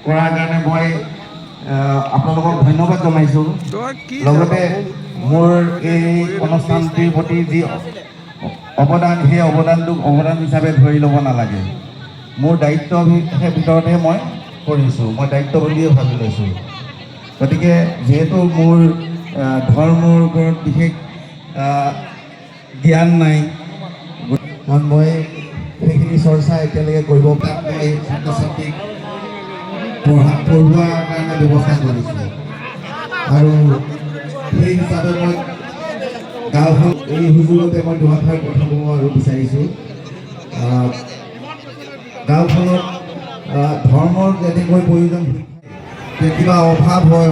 কৰাৰ কাৰণে মই আপোনালোকক ধন্যবাদ জনাইছোঁ। লগতে মোৰ এই অনুষ্ঠানটিৰ প্ৰতি যি অৱদান, সেই অৱদানটোক অৱদান হিচাপে ধৰি ল'ব নালাগে। মোৰ দায়িত্বৰ ভিতৰতহে মই কৰিছোঁ, মই দায়িত্ব বুলিয়ে ভাবি লৈছোঁ। গতিকে যিহেতু মোৰ ধৰ্মৰ ওপৰত বিশেষ জ্ঞান নাই, কাৰণ মই সেইখিনি চৰ্চা এতিয়ালৈকে কৰিব পৰা মই ছাত্ৰ ছাত্ৰীক পঢ়োৱাৰ কাৰণে ব্যৱস্থা কৰিছোঁ। আৰু সেই হিচাপে মই গাঁওখন এই সুযোগতে মই দুআষাৰ কথা ক'ব আৰু বিচাৰিছোঁ। গাঁওখনত ধৰ্মৰ যেনেকৈ প্ৰয়োজন, কিবা অভাৱ হয়,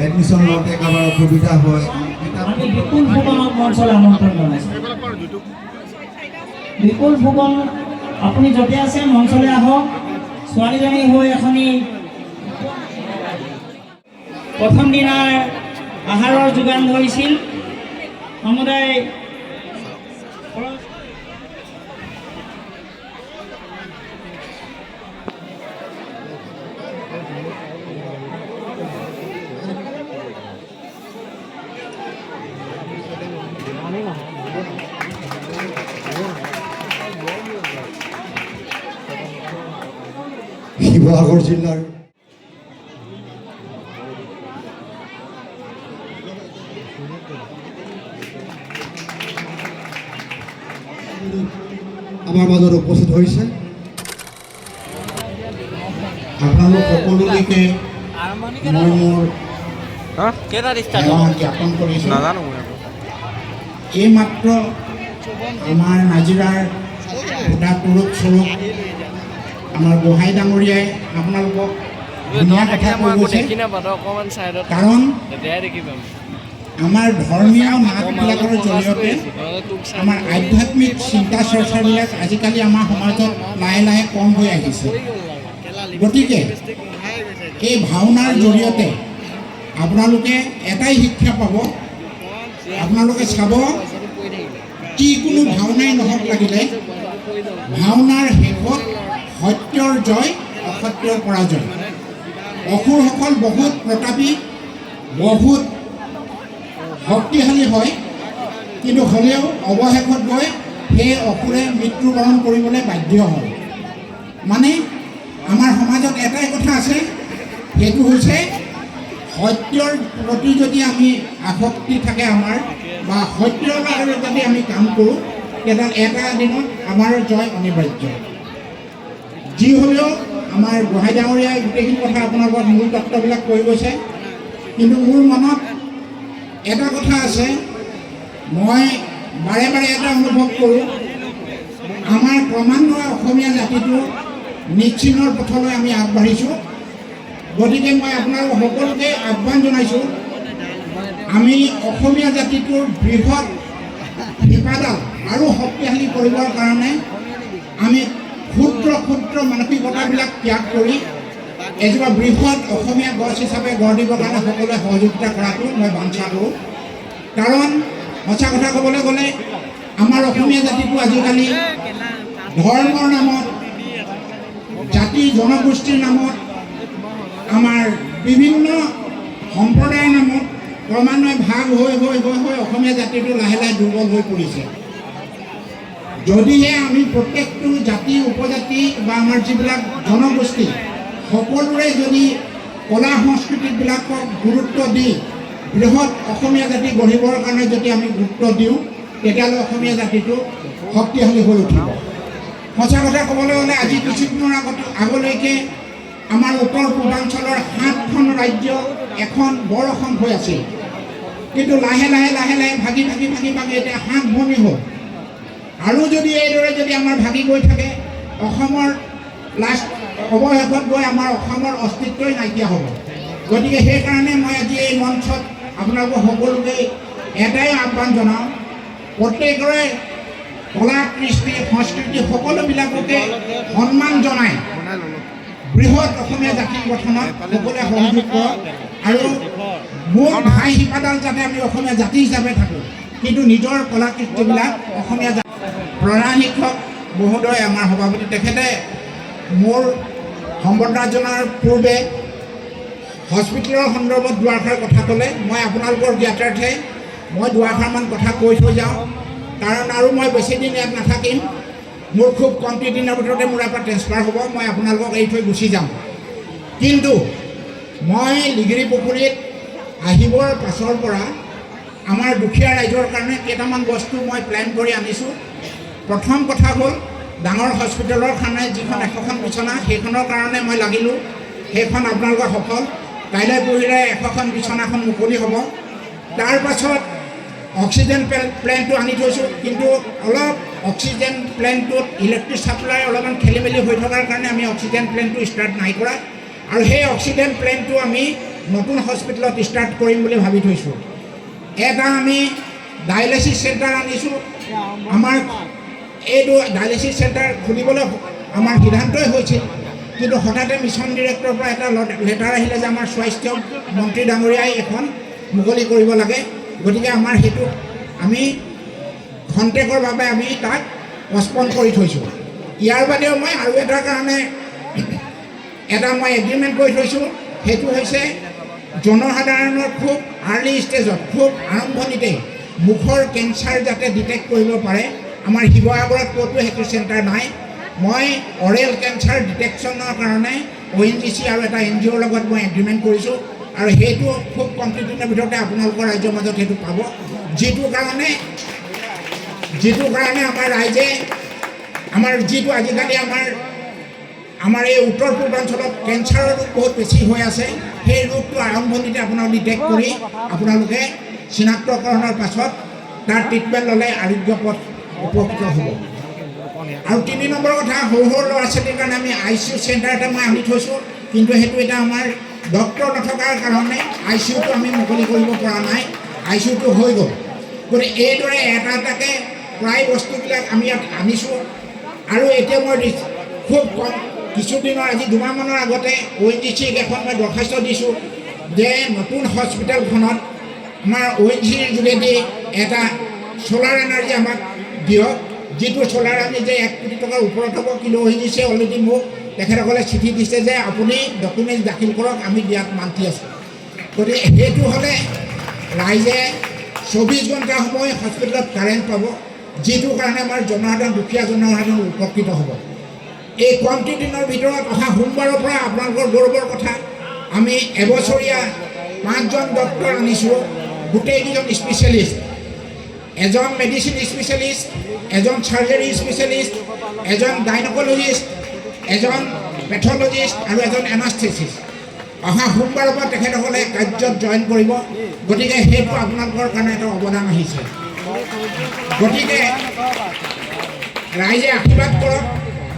এডমিশ্যন লওঁতে কাৰোবাৰ অসুবিধা হয়, বিপুল ফুকনক মঞ্চলৈ আমন্ত্ৰণ জনাইছোঁ। বিপুল ফুকন, আপুনি য'তে আছে মঞ্চলৈ আহক। ছোৱালীজনী হৈ এখনি প্ৰথম দিনাৰ আহাৰৰ যোগান ধৰিছিল। সমুদায় শিৱসাগৰ জিলাৰ আমাৰ মাজত উপস্থিত হৈছে। আপোনালোক সকলোকে মই মোৰ জ্ঞাপন কৰিছোঁ। এইমাত্ৰ আমাৰ নাজিৰাৰ ভোটা পুৰুষ স্বৰূপ আমাৰ গোহাঁই ডাঙৰীয়াই আপোনালোকক ধুনীয়া কথা কৈ গৈছে। কাৰণ আমাৰ ধৰ্মীয় নাটবিলাকৰ জৰিয়তে আমাৰ আধ্যাত্মিক চিন্তা চৰ্চাবিলাক আজিকালি আমাৰ সমাজত লাহে লাহে কম হৈ আহিছে। গতিকে এই ভাওনাৰ জৰিয়তে আপোনালোকে এটাই শিক্ষা পাব, আপোনালোকে চাব যিকোনো ভাওনাই নহওক লাগিলে ভাওনাৰ শেষত সত্যৰ জয়, অসত্যৰ পৰাজয়। অসুৰসকল বহুত প্ৰতাপী, বহুত শক্তিশালী হয়, কিন্তু হ'লেও অৱশেষত গৈ সেই অসুৰে মৃত্যুবৰণ কৰিবলৈ বাধ্য হয়। মানে আমাৰ সমাজত এটাই কথা আছে, সেইটো হৈছে সত্যৰ প্ৰতি যদি আমি আসক্তি থাকে আমাৰ, বা সত্যৰ বাবে যদি আমি কাম কৰোঁ, তেতিয়া এটা দিনত আমাৰ জয় অনিবাৰ্য। যি হ'লেও আমাৰ গোহাঁই ডাঙৰীয়াই গোটেইখিনি কথা আপোনালোকৰ মূল তত্ত্ববিলাক কৈ গৈছে। কিন্তু মোৰ মনত এটা কথা আছে, মই বাৰে বাৰে এটা অনুভৱ কৰোঁ, আমাৰ ক্ৰমান্বয়ে অসমীয়া জাতিটো নিশ্চিনৰ পথলৈ আমি আগবাঢ়িছোঁ। গতিকে মই আপোনালোক সকলোকে আহ্বান জনাইছোঁ, আমি অসমীয়া জাতিটোৰ বৃহৎ শিপাডাল আৰু শক্তিশালী কৰিবৰ কাৰণে আমি ক্ষুদ্ৰ ক্ষুদ্ৰ মানসিকতাবিলাক ত্যাগ কৰি এজোপা বৃহৎ অসমীয়া গছ হিচাপে গঢ় দিবৰ কাৰণে সকলোৱে সহযোগিতা কৰাটো মই বাঞ্ছা কৰোঁ। কাৰণ সঁচা কথা ক'বলৈ গ'লে আমাৰ অসমীয়া জাতিটো আজিকালি ধৰ্মৰ নামত, জাতি জনগোষ্ঠীৰ নামত, আমাৰ বিভিন্ন সম্প্ৰদায়ৰ নামত ক্ৰমান্বয়ে ভাগ হৈ হৈ হৈ হৈ অসমীয়া জাতিটো লাহে লাহে দুৰ্বল হৈ পৰিছে। যদিহে আমি প্ৰত্যেকটো জাতি উপজাতি বা আমাৰ যিবিলাক জনগোষ্ঠী সকলোৰে যদি কলা সংস্কৃতিবিলাকক গুৰুত্ব দি বৃহৎ অসমীয়া জাতি গঢ়িবৰ কাৰণে যদি আমি গুৰুত্ব দিওঁ, তেতিয়াহ'লে অসমীয়া জাতিটো শক্তিশালী হৈ উঠিব। সঁচা কথা ক'বলৈ গ'লে আজি কিছুদিনৰ আগলৈকে আমাৰ উত্তৰ পূৰ্বাঞ্চলৰ 7খন ৰাজ্য এখন বৰ অসম হৈ আছিল। কিন্তু লাহে লাহে লাহে লাহে ভাগি ভাগি ভাগি ভাগি এতিয়া 7 ভনী হ'ল। আৰু যদি এইদৰে যদি আমাৰ ভাগি গৈ থাকে, অসমৰ অৱশেষত গৈ আমাৰ অসমৰ অস্তিত্বই নাইকিয়া হ'ব। গতিকে সেইকাৰণে মই আজি এই মঞ্চত আপোনালোকক সকলোকে এটাই আহ্বান জনাওঁ, প্ৰত্যেকৰে কলা কৃষ্টি সংস্কৃতি সকলোবিলাককে সন্মান জনাই বৃহৎ অসমীয়া জাতিৰ গঠনত সকলোৱে সহযোগ কৰক আৰু মূল ঘাই শিপাডাল যাতে আমি অসমীয়া জাতি হিচাপে থাকোঁ, কিন্তু নিজৰ কলাকৃতিবিলাক অসমীয়া জাতি। প্ৰধান শিক্ষক মহোদয় আমাৰ সভাপতি, তেখেতে মোৰ সম্বৰ্ধনা জনাৰ পূৰ্বে হস্পিটেলৰ সন্দৰ্ভত দুআষাৰ কথা ক'লে। মই আপোনালোকৰ জ্ঞাতাৰ্থে মই দুআষাৰমান কথা কৈ থৈ যাওঁ, কাৰণ আৰু মই বেছিদিন ইয়াত নাথাকিম। মোৰ খুব কমটি দিনৰ ভিতৰতে মোৰ ইয়াৰ পৰা ট্ৰেন্সফাৰ হ'ব, মই আপোনালোকক এৰি থৈ গুচি যাম। কিন্তু মই লিগিৰি পুখুৰীত আহিবৰ পাছৰ পৰা আমাৰ দুখীয়া ৰাইজৰ কাৰণে কেইটামান বস্তু মই প্লেন কৰি আনিছোঁ। প্ৰথম কথা হ'ল ডাঙৰ হস্পিটেলৰ কাৰণে যিখন 100খন বিচনা, সেইখনৰ কাৰণে মই লাগিলোঁ। সেইখন আপোনালোকৰ সফল। কাইলৈ পৰহিলৈ 100খন বিচনাখন মুকলি হ'ব। তাৰ পাছত অক্সিজেন প্লেনটো আনি থৈছোঁ, কিন্তু অলপ অক্সিজেন প্লেনটোত ইলেক্ট্ৰিক ছাপ্লাই অলপমান খেলি মেলি হৈ থকাৰ কাৰণে আমি অক্সিজেন প্লেনটো ষ্টাৰ্ট নাই কৰা, আৰু সেই অক্সিজেন প্লেনটো আমি নতুন হস্পিটেলত ষ্টাৰ্ট কৰিম বুলি ভাবি থৈছোঁ। এটা আমি ডায়েলিচিছ চেণ্টাৰ আনিছোঁ। আমাৰ এইটো ডায়েলিচিছ চেণ্টাৰ খুলিবলৈ আমাৰ সিদ্ধান্তই হৈছিল, কিন্তু হঠাতে মিছন ডিৰেক্টৰৰ পৰা এটা লেটাৰ আহিলে যে আমাৰ স্বাস্থ্য মন্ত্ৰী ডাঙৰীয়াই এখন মুকলি কৰিব লাগে। গতিকে আমাৰ সেইটো আমি খন্তেকৰ বাবে আমি তাক পষ্টপন কৰি থৈছোঁ। ইয়াৰ বাদেও মই আৰু এটাৰ কাৰণে এটা মই এগ্ৰিমেণ্ট কৰি থৈছোঁ। সেইটো হৈছে জনসাধাৰণৰ খুব আৰ্লি ষ্টেজত, খুব আৰম্ভণিতে মুখৰ কেঞ্চাৰ যাতে ডিটেক্ট কৰিব পাৰে। আমাৰ শিৱসাগৰত ক'তো সেইটো চেণ্টাৰ নাই। মই অৰেল কেঞ্চাৰ ডিটেকশ্যনৰ কাৰণে ONGC আৰু এটা NGOৰ লগত মই এগ্ৰিমেণ্ট কৰিছোঁ, আৰু সেইটো খুব কমটি দিনৰ ভিতৰতে আপোনালোকৰ ৰাইজৰ মাজত সেইটো পাব। যিটো কাৰণে আমাৰ ৰাইজে যিটো আজিকালি আমাৰ এই উত্তৰ পূৰ্বাঞ্চলত কেঞ্চাৰৰ ৰোগ বহুত বেছি হৈ আছে, সেই ৰোগটো আৰম্ভণিতে আপোনালোকে ডিটেক্ট কৰি আপোনালোকে চিনাক্তকৰণৰ পাছত তাৰ ট্ৰিটমেণ্ট ল'লে আৰোগ্য পথ উপকৃত হ'ব। আৰু 3 নম্বৰ কথা, সৰু ল'ৰা ছোৱালীৰ কাৰণে আমি ICU চেণ্টাৰ এটা মই আনি থৈছোঁ, কিন্তু সেইটো এটা আমাৰ ডক্টৰ নথকাৰ কাৰণে ICUটো আমি মুকলি কৰিব পৰা নাই। ICUটো হৈ গ'ল। গতিকে এইদৰে এটা এটাকৈ প্ৰায় বস্তুবিলাক আমি ইয়াত আনিছোঁ। আৰু এতিয়া মই খুব কম কিছুদিনৰ আজি 2 মাহমানৰ আগতে ONGCক এখন মই দৰখাস্ত দিছোঁ যে নতুন হস্পিটেলখনত আমাৰ ONGCৰ যোগেদি এটা চ'লাৰ এনাৰ্জি আমাক দিয়ক, যিটো চ'লাৰ আমি যে 1 কোটি টকাৰ ওপৰত হ'ব। কিন্তু ONGCয়ে অলৰেডি মোক তেখেতসকলে চিঠি দিছে যে আপুনি ডকুমেণ্টছ দাখিল কৰক, আমি দিয়াত মান্তি আছোঁ। গতিকে সেইটো হ'লে ৰাইজে 24 ঘণ্টা সময় হস্পিটেলত কাৰেণ্ট পাব, যিটো কাৰণে আমাৰ জনসাধাৰণ, দুখীয়া জনসাধাৰণ উপকৃত হ'ব। এই কমটি দিনৰ ভিতৰত অহা সোমবাৰৰ পৰা আপোনালোকৰ গৌৰৱৰ কথা, আমি এবছৰীয়া 5জন ডক্টৰ আনিছোঁ, গোটেইকেইজন স্পেচিয়েলিষ্ট। এজন মেডিচিন স্পেচিয়েলিষ্ট, এজন চাৰ্জাৰী স্পেচিয়েলিষ্ট, এজন গাইনকলজিষ্ট, এজন পেথলজিষ্ট আৰু এজন এনাস্থেচিষ্ট। অহা সোমবাৰৰ পৰা তেখেতসকলে কাৰ্যত জইন কৰিব। গতিকে সেইটো আপোনালোকৰ কাৰণে এটা অৱদান আহিছে। গতিকে ৰাইজে আশীৰ্বাদ কৰক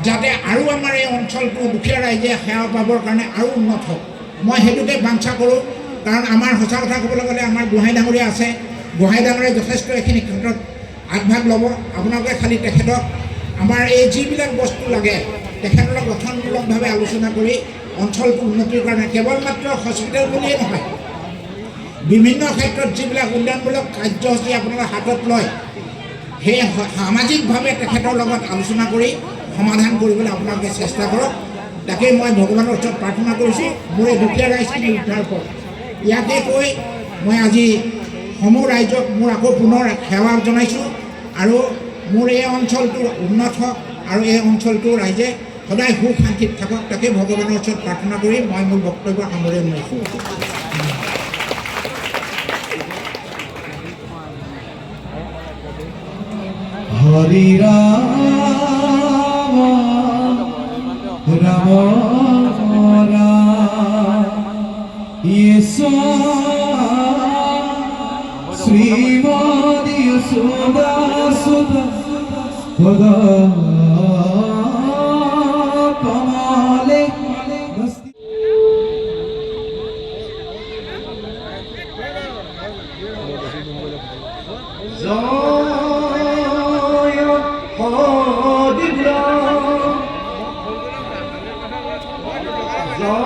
যাতে আৰু আমাৰ এই অঞ্চলটো দুখীয়া ৰাইজে সেৱা পাবৰ কাৰণে আৰু উন্নত হওক। মই সেইটোকে বাঞ্ছা কৰোঁ, কাৰণ আমাৰ সঁচা কথা ক'বলৈ গ'লে আমাৰ গোহাঁই ডাঙৰীয়া আছে। গোহাঁই ডাঙৰীয়াই যথেষ্ট এইখিনি ক্ষেত্ৰত আগভাগ ল'ব। আপোনালোকে খালি তেখেতক আমাৰ এই যিবিলাক বস্তু লাগে তেখেতসকলক গঠনমূলকভাৱে আলোচনা কৰি অঞ্চলটো উন্নতিৰ কাৰণে কেৱল মাত্ৰ হস্পিটেল বুলিয়েই নহয়, বিভিন্ন ক্ষেত্ৰত যিবিলাক উন্নয়নমূলক কাৰ্যসূচী আপোনালোকে হাতত লয়, সেই সামাজিকভাৱে তেখেতৰ লগত আলোচনা কৰি সমাধান কৰিবলৈ আপোনালোকে চেষ্টা কৰক। তাকেই মই ভগৱানৰ ওচৰত প্ৰাৰ্থনা কৰিছোঁ মোৰ এই দুখীয়া ৰাইজখিনি উদ্ধাৰ কৰক। ইয়াকে কৈ মই আজি সমূহ ৰাইজক মোৰ আকৌ পুনৰ সেৱা জনাইছোঁ, আৰু মোৰ এই অঞ্চলটো উন্নত হওক আৰু এই অঞ্চলটো ৰাইজে সদায় সুখ শান্তিত থাকক। তাকে ভগৱানৰ ওচৰত প্ৰাৰ্থনা কৰি মই মোৰ বক্তব্য সামৰি লৈছোঁ। হৰি ৰাম ৰাম শ্ৰীমদী সুদা সুদা সদা কমলে জয় হদিব্ৰা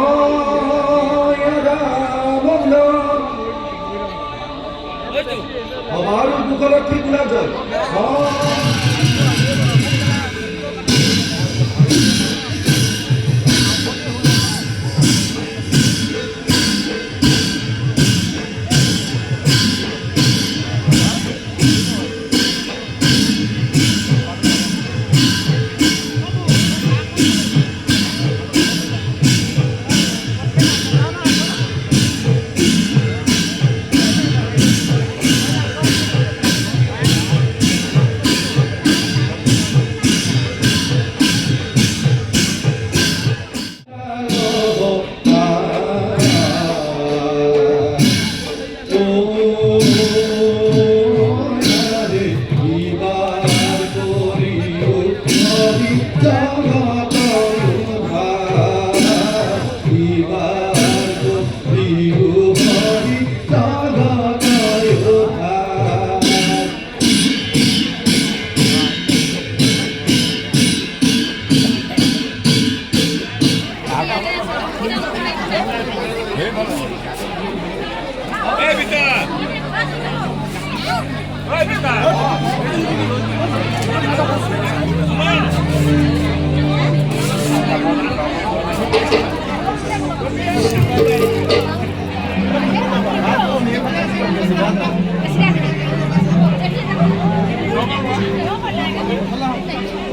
জয় ৰাম আমাৰ উপলক্ষে গুলা জয়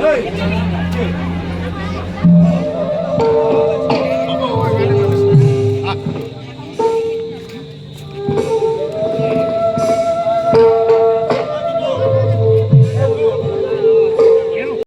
Hey!